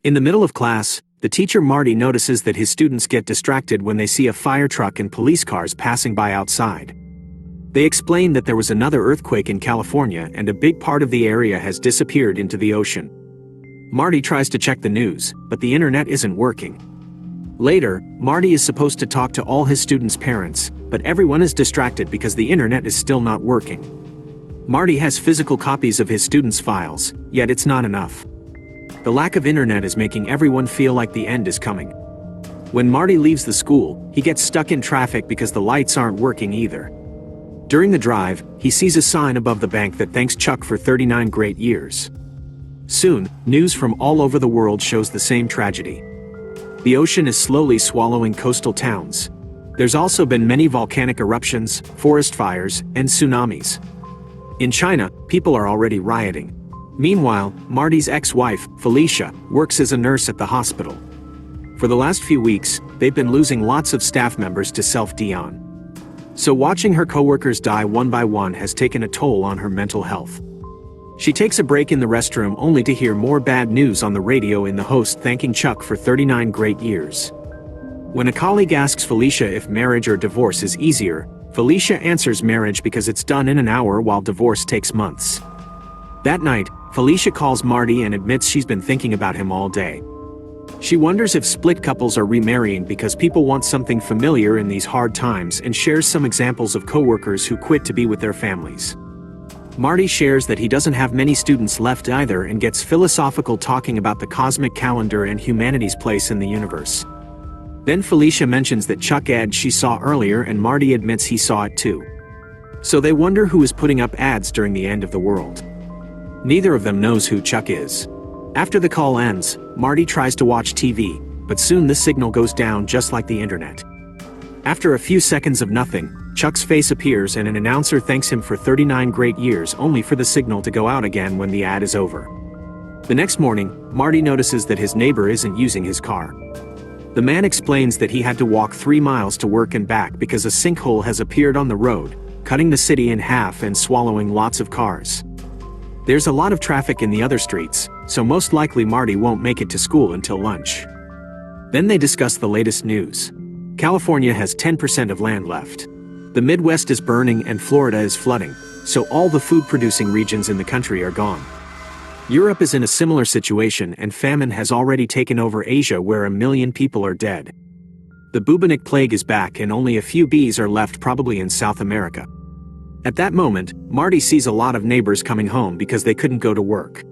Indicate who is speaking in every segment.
Speaker 1: In the middle of class, the teacher Marty notices that his students get distracted when they see a fire truck and police cars passing by outside. They explain that there was another earthquake in California and a big part of the area has disappeared into the ocean. Marty tries to check the news, but the internet isn't working. Later, Marty is supposed to talk to all his students' parents, but everyone is distracted because the internet is still not working. Marty has physical copies of his students' files, yet it's not enough. The lack of internet is making everyone feel like the end is coming. When Marty leaves the school, he gets stuck in traffic because the lights aren't working either. During the drive, he sees a sign above the bank that thanks Chuck for 39 great years. Soon, news from all over the world shows the same tragedy. The ocean is slowly swallowing coastal towns. There's also been many volcanic eruptions, forest fires, and tsunamis. In China, people are already rioting. Meanwhile, Marty's ex-wife, Felicia, works as a nurse at the hospital. For the last few weeks, they've been losing lots of staff members to self-Dion. So watching her coworkers die one by one has taken a toll on her mental health. She takes a break in the restroom only to hear more bad news on the radio in the host thanking Chuck for 39 great years. When a colleague asks Felicia if marriage or divorce is easier, Felicia answers marriage because it's done in an hour while divorce takes months. That night, Felicia calls Marty and admits she's been thinking about him all day. She wonders if split couples are remarrying because people want something familiar in these hard times and shares some examples of coworkers who quit to be with their families. Marty shares that he doesn't have many students left either and gets philosophical talking about the cosmic calendar and humanity's place in the universe. Then Felicia mentions that Chuck ad she saw earlier and Marty admits he saw it too. So they wonder who is putting up ads during the end of the world. Neither of them knows who Chuck is. After the call ends, Marty tries to watch TV, but soon the signal goes down just like the internet. After a few seconds of nothing, Chuck's face appears and an announcer thanks him for 39 great years only for the signal to go out again when the ad is over. The next morning, Marty notices that his neighbor isn't using his car. The man explains that he had to walk 3 miles to work and back because a sinkhole has appeared on the road, cutting the city in half and swallowing lots of cars. There's a lot of traffic in the other streets, so most likely Marty won't make it to school until lunch. Then they discuss the latest news. California has 10% of land left. The Midwest is burning and Florida is flooding, so all the food-producing regions in the country are gone. Europe is in a similar situation and famine has already taken over Asia where 1 million people are dead. The bubonic plague is back and only a few bees are left probably in South America. At that moment, Marty sees a lot of neighbors coming home because they couldn't go to work.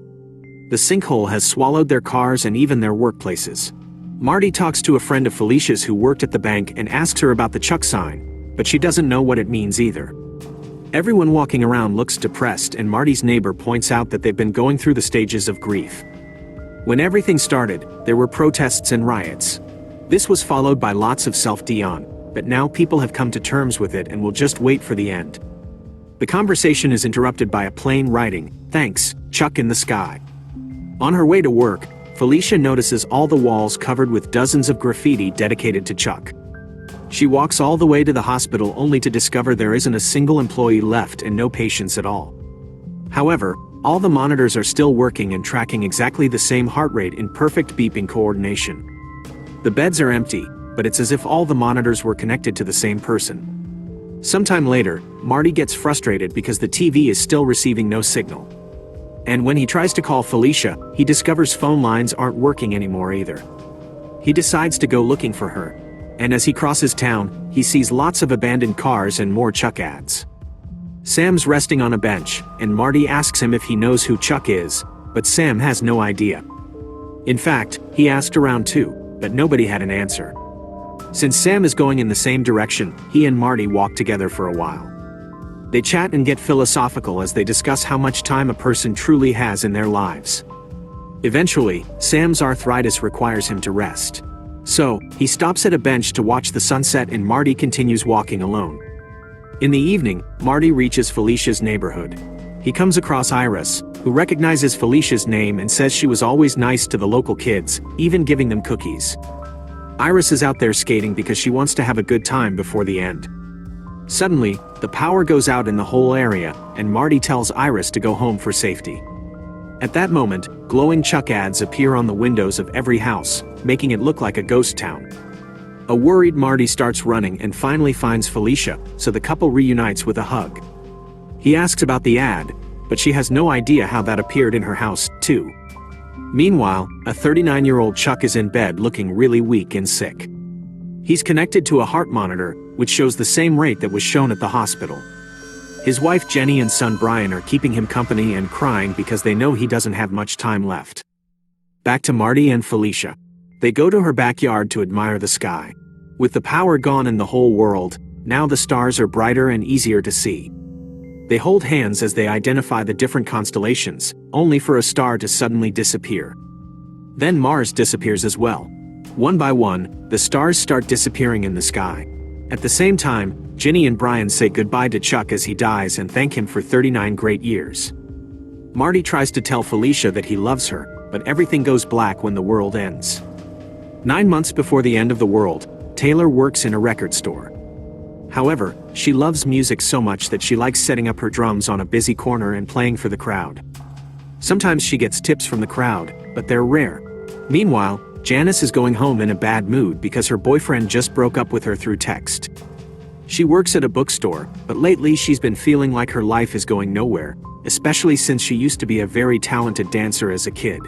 Speaker 1: The sinkhole has swallowed their cars and even their workplaces. Marty talks to a friend of Felicia's who worked at the bank and asks her about the Chuck sign, but she doesn't know what it means either. Everyone walking around looks depressed and Marty's neighbor points out that they've been going through the stages of grief. When everything started, there were protests and riots. This was followed by lots of self-Dion, but now people have come to terms with it and will just wait for the end. The conversation is interrupted by a plane writing, "Thanks, Chuck in the sky." On her way to work, Felicia notices all the walls covered with dozens of graffiti dedicated to Chuck. She walks all the way to the hospital only to discover there isn't a single employee left and no patients at all. However, all the monitors are still working and tracking exactly the same heart rate in perfect beeping coordination. The beds are empty, but it's as if all the monitors were connected to the same person. Sometime later, Marty gets frustrated because the TV is still receiving no signal. And when he tries to call Felicia, he discovers phone lines aren't working anymore either. He decides to go looking for her. And as he crosses town, he sees lots of abandoned cars and more Chuck ads. Sam's resting on a bench, and Marty asks him if he knows who Chuck is, but Sam has no idea. In fact, he asked around too, but nobody had an answer. Since Sam is going in the same direction, he and Marty walk together for a while. They chat and get philosophical as they discuss how much time a person truly has in their lives. Eventually, Sam's arthritis requires him to rest. So, he stops at a bench to watch the sunset and Marty continues walking alone. In the evening, Marty reaches Felicia's neighborhood. He comes across Iris, who recognizes Felicia's name and says she was always nice to the local kids, even giving them cookies. Iris is out there skating because she wants to have a good time before the end. Suddenly, the power goes out in the whole area, and Marty tells Iris to go home for safety. At that moment, Glowing Chuck ads appear on the windows of every house, making it look like a ghost town. A worried Marty starts running and finally finds Felicia, so the couple reunites with a hug. He asks about the ad, but she has no idea how that appeared in her house, too. Meanwhile, a 39-year-old Chuck is in bed looking really weak and sick. He's connected to a heart monitor, which shows the same rate that was shown at the hospital. His wife Jenny and son Brian are keeping him company and crying because they know he doesn't have much time left. Back to Marty and Felicia. They go to her backyard to admire the sky. With the power gone in the whole world, now the stars are brighter and easier to see. They hold hands as they identify the different constellations, only for a star to suddenly disappear. Then Mars disappears as well. One by one, the stars start disappearing in the sky. At the same time, Jenny and Brian say goodbye to Chuck as he dies and thank him for 39 great years. Marty tries to tell Felicia that he loves her, but everything goes black when the world ends. 9 months before the end of the world, Taylor works in a record store. However, she loves music so much that she likes setting up her drums on a busy corner and playing for the crowd. Sometimes she gets tips from the crowd, but they're rare. Meanwhile, Janice is going home in a bad mood because her boyfriend just broke up with her through text. She works at a bookstore, but lately she's been feeling like her life is going nowhere, especially since she used to be a very talented dancer as a kid.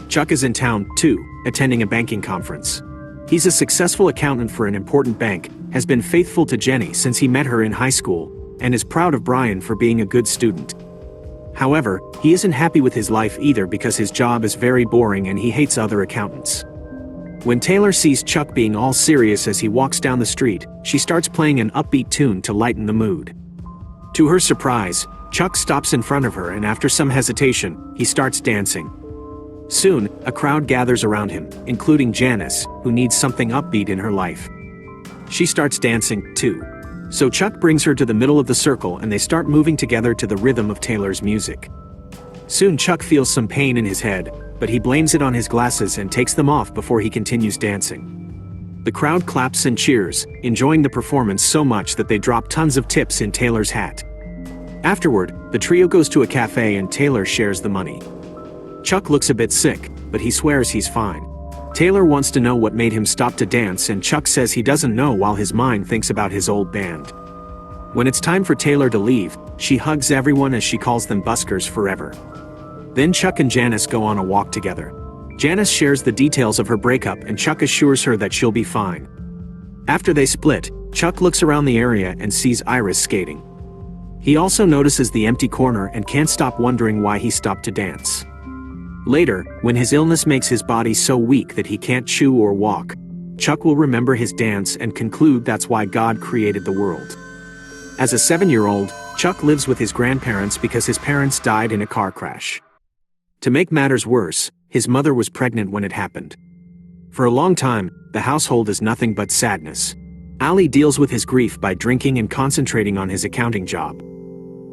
Speaker 1: Chuck is in town, too, attending a banking conference. He's a successful accountant for an important bank, has been faithful to Jenny since he met her in high school, and is proud of Brian for being a good student. However, he isn't happy with his life either because his job is very boring and he hates other accountants. When Taylor sees Chuck being all serious as he walks down the street, she starts playing an upbeat tune to lighten the mood. To her surprise, Chuck stops in front of her and after some hesitation, he starts dancing. Soon, a crowd gathers around him, including Janice, who needs something upbeat in her life. She starts dancing, too. So Chuck brings her to the middle of the circle and they start moving together to the rhythm of Taylor's music. Soon Chuck feels some pain in his head, but he blames it on his glasses and takes them off before he continues dancing. The crowd claps and cheers, enjoying the performance so much that they drop tons of tips in Taylor's hat. Afterward, the trio goes to a cafe and Taylor shares the money. Chuck looks a bit sick, but he swears he's fine. Taylor wants to know what made him stop to dance and Chuck says he doesn't know while his mind thinks about his old band. When it's time for Taylor to leave, she hugs everyone as she calls them buskers forever. Then Chuck and Janice go on a walk together. Janice shares the details of her breakup and Chuck assures her that she'll be fine. After they split, Chuck looks around the area and sees Iris skating. He also notices the empty corner and can't stop wondering why he stopped to dance. Later, when his illness makes his body so weak that he can't chew or walk, Chuck will remember his dance and conclude that's why God created the world. As a 7-year-old, Chuck lives with his grandparents because his parents died in a car crash. To make matters worse, his mother was pregnant when it happened. For a long time, the household is nothing but sadness. Ali deals with his grief by drinking and concentrating on his accounting job.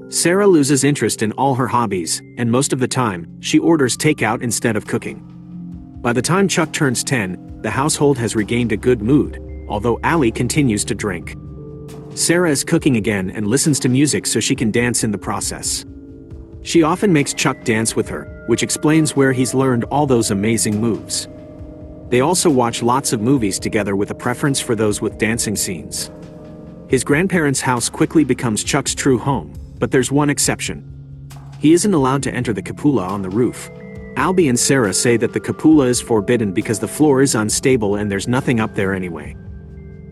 Speaker 1: Sarah loses interest in all her hobbies, and most of the time, she orders takeout instead of cooking. By the time Chuck turns 10, the household has regained a good mood, although Ali continues to drink. Sarah is cooking again and listens to music so she can dance in the process. She often makes Chuck dance with her, which explains where he's learned all those amazing moves. They also watch lots of movies together with a preference for those with dancing scenes. His grandparents' house quickly becomes Chuck's true home, but there's one exception. He isn't allowed to enter the cupola on the roof. Albie and Sarah say that the cupola is forbidden because the floor is unstable and there's nothing up there anyway.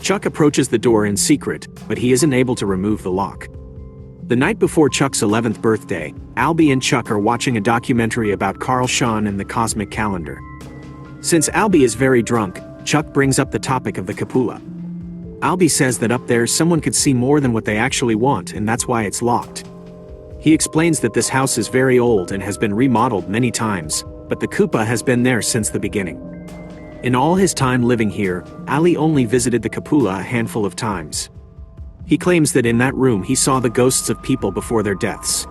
Speaker 1: Chuck approaches the door in secret, but he isn't able to remove the lock. The night before Chuck's 11th birthday, Albie and Chuck are watching a documentary about Carl Schurter and the cosmic calendar. Since Albie is very drunk, Chuck brings up the topic of the cupola. Albie says that up there someone could see more than what they actually want and that's why it's locked. He explains that this house is very old and has been remodeled many times, but the cupola has been there since the beginning. In all his time living here, Ali only visited the cupola a handful of times. He claims that in that room he saw the ghosts of people before their deaths.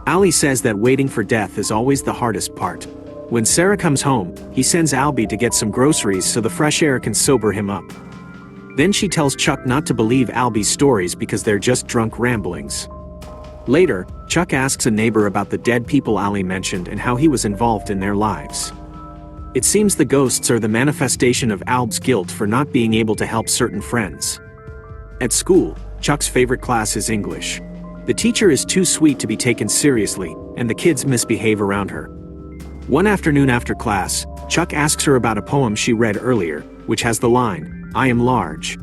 Speaker 1: Ali says that waiting for death is always the hardest part. When Sarah comes home, he sends Albie to get some groceries so the fresh air can sober him up. Then she tells Chuck not to believe Albie's stories because they're just drunk ramblings. Later, Chuck asks a neighbor about the dead people Ali mentioned and how he was involved in their lives. It seems the ghosts are the manifestation of Alb's guilt for not being able to help certain friends. At school, Chuck's favorite class is English. The teacher is too sweet to be taken seriously, and the kids misbehave around her. One afternoon after class, Chuck asks her about a poem she read earlier, which has the line, "I am large.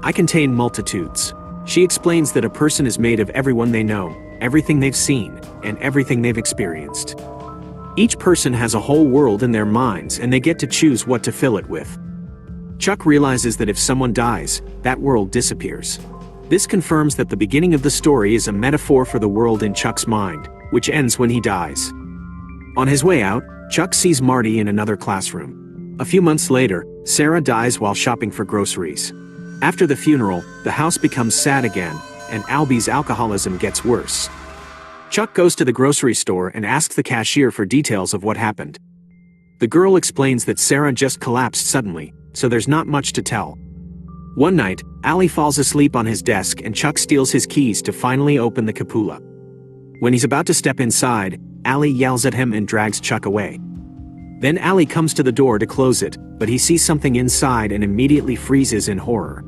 Speaker 1: I contain multitudes." She explains that a person is made of everyone they know, everything they've seen, and everything they've experienced. Each person has a whole world in their minds and they get to choose what to fill it with. Chuck realizes that if someone dies, that world disappears. This confirms that the beginning of the story is a metaphor for the world in Chuck's mind, which ends when he dies. On his way out, Chuck sees Marty in another classroom. A few months later, Sarah dies while shopping for groceries. After the funeral, the house becomes sad again, and Albie's alcoholism gets worse. Chuck goes to the grocery store and asks the cashier for details of what happened. The girl explains that Sarah just collapsed suddenly, so there's not much to tell. One night, Ali falls asleep on his desk and Chuck steals his keys to finally open the cupola. When he's about to step inside, Ali yells at him and drags Chuck away. Then Ali comes to the door to close it, but he sees something inside and immediately freezes in horror.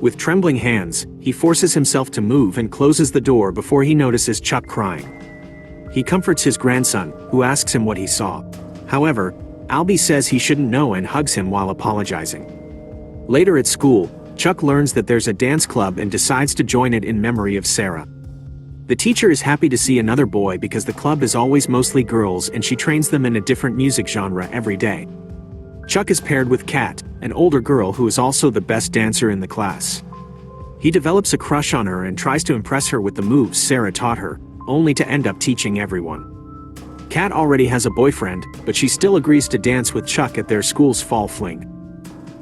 Speaker 1: With trembling hands, he forces himself to move and closes the door before he notices Chuck crying. He comforts his grandson, who asks him what he saw. However, Albie says he shouldn't know and hugs him while apologizing. Later at school, Chuck learns that there's a dance club and decides to join it in memory of Sarah. The teacher is happy to see another boy because the club is always mostly girls and she trains them in a different music genre every day. Chuck is paired with Kat, an older girl who is also the best dancer in the class. He develops a crush on her and tries to impress her with the moves Sarah taught her, only to end up teaching everyone. Kat already has a boyfriend, but she still agrees to dance with Chuck at their school's fall fling.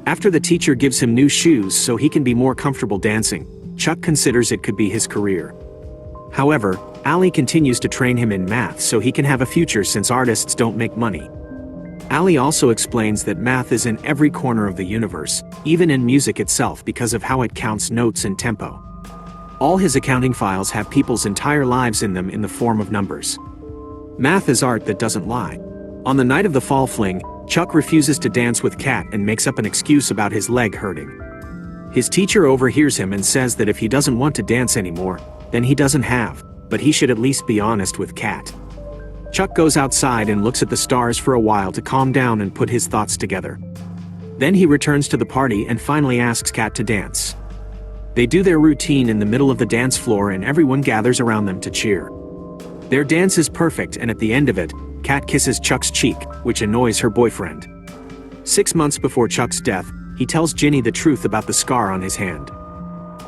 Speaker 1: After the teacher gives him new shoes so he can be more comfortable dancing, Chuck considers it could be his career. However, Ali continues to train him in math so he can have a future since artists don't make money. Ali also explains that math is in every corner of the universe, even in music itself because of how it counts notes and tempo. All his accounting files have people's entire lives in them in the form of numbers. Math is art that doesn't lie. On the night of the fall fling, Chuck refuses to dance with Kat and makes up an excuse about his leg hurting. His teacher overhears him and says that if he doesn't want to dance anymore, then he doesn't have, but he should at least be honest with Kat. Chuck goes outside and looks at the stars for a while to calm down and put his thoughts together. Then he returns to the party and finally asks Kat to dance. They do their routine in the middle of the dance floor and everyone gathers around them to cheer. Their dance is perfect and at the end of it, Kat kisses Chuck's cheek, which annoys her boyfriend. 6 months before Chuck's death, he tells Ginny the truth about the scar on his hand.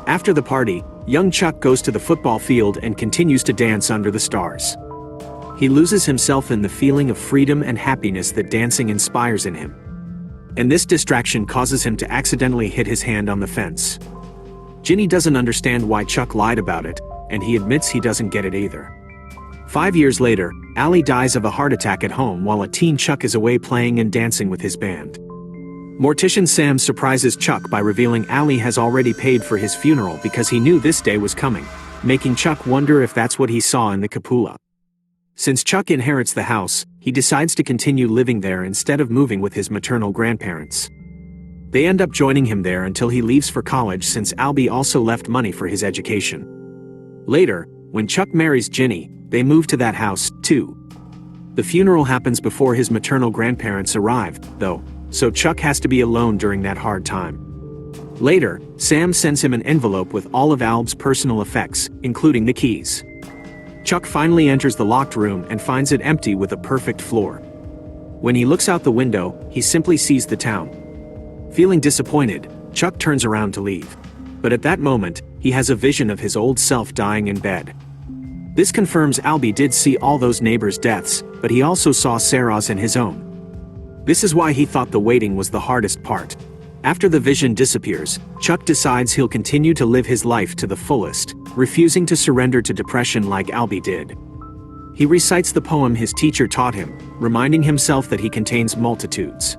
Speaker 1: After the party, young Chuck goes to the football field and continues to dance under the stars. He loses himself in the feeling of freedom and happiness that dancing inspires in him. And this distraction causes him to accidentally hit his hand on the fence. Ginny doesn't understand why Chuck lied about it, and he admits he doesn't get it either. 5 years later, Ali dies of a heart attack at home while a teen Chuck is away playing and dancing with his band. Mortician Sam surprises Chuck by revealing Ali has already paid for his funeral because he knew this day was coming, making Chuck wonder if that's what he saw in the cupola. Since Chuck inherits the house, he decides to continue living there instead of moving with his maternal grandparents. They end up joining him there until he leaves for college since Albie also left money for his education. Later, when Chuck marries Ginny, they move to that house, too. The funeral happens before his maternal grandparents arrive, though, so Chuck has to be alone during that hard time. Later, Sam sends him an envelope with all of Alb's personal effects, including the keys. Chuck finally enters the locked room and finds it empty with a perfect floor. When he looks out the window, he simply sees the town. Feeling disappointed, Chuck turns around to leave. But at that moment, he has a vision of his old self dying in bed. This confirms Albie did see all those neighbors' deaths, but he also saw Sarah's and his own. This is why he thought the waiting was the hardest part. After the vision disappears, Chuck decides he'll continue to live his life to the fullest, refusing to surrender to depression like Albie did. He recites the poem his teacher taught him, reminding himself that he contains multitudes.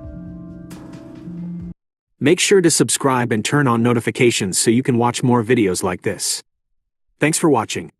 Speaker 1: Make sure to subscribe and turn on notifications so you can watch more videos like this. Thanks for watching.